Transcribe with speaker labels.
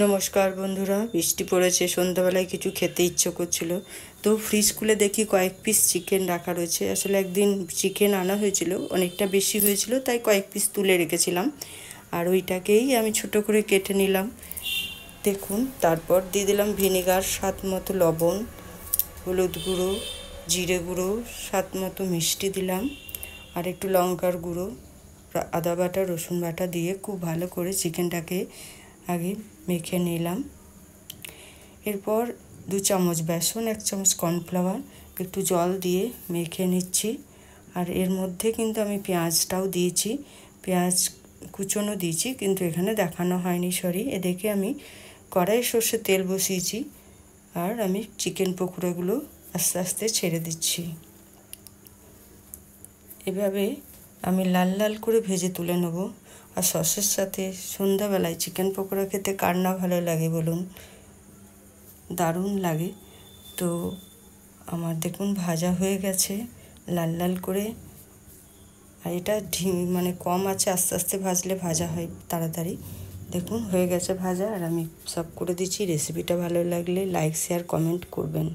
Speaker 1: নমস্কার বন্ধুরা, বৃষ্টি পড়েছে, সন্ধ্যাবেলায় কিছু খেতে ইচ্ছে করছিল, তো ফ্রিজ খুলে দেখি কয়েক পিস চিকেন রাখা রয়েছে। আসলে একদিন চিকেন আনা হয়েছিল, অনেকটা বেশি হয়েছিল, তাই কয়েক পিস তুলে রেখেছিলাম। আর ওইটাকেই আমি ছোট করে কেটে নিলাম। দেখুন, তারপর দিয়ে দিলাম ভিনেগার, স্বাদ মতো লবণ, হলুদ গুঁড়ো, জিরে গুঁড়ো, স্বাদ মতো মিষ্টি দিলাম, আর একটু লঙ্কার গুঁড়ো, আদা বাটা, রসুন বাটা দিয়ে খুব ভালো করে চিকেনটাকে আগে মেখে নিলাম। এরপর 2 চামচ বেসন, 1 চামচ কর্নফ্লাওয়ার, একটু জল দিয়ে মেখে নিচ্ছি। আর এর মধ্যে কিন্তু আমি পেঁয়াজটাও দিয়েছি, পেঁয়াজ কুচনো দিয়েছি, কিন্তু এখানে দেখানো হয়নি, সরি। এদিকে আমি কড়াই সর্ষের তেল বসিয়েছি, আর আমি চিকেন পকোড়াগুলো আস্তে আস্তে ছেড়ে দিচ্ছি। এভাবে আমি লাল লাল করে ভেজে তুলে নেব। আর সসের সাথে সন্ধ্যাবেলায় চিকেন পকোড়া খেতে কার না ভালো লাগে বলুন, দারুণ লাগে। তো আমার দেখুন ভাজা হয়ে গেছে লাল লাল করে। আর এটা মানে কম আছে, আস্তে আস্তে ভাজলে ভাজা হয় তাড়াতাড়ি। দেখুন হয়ে গেছে ভাজা, আর আমি সার্ভ করে দিচ্ছি। রেসিপিটা ভালো লাগলে লাইক, শেয়ার, কমেন্ট করবেন।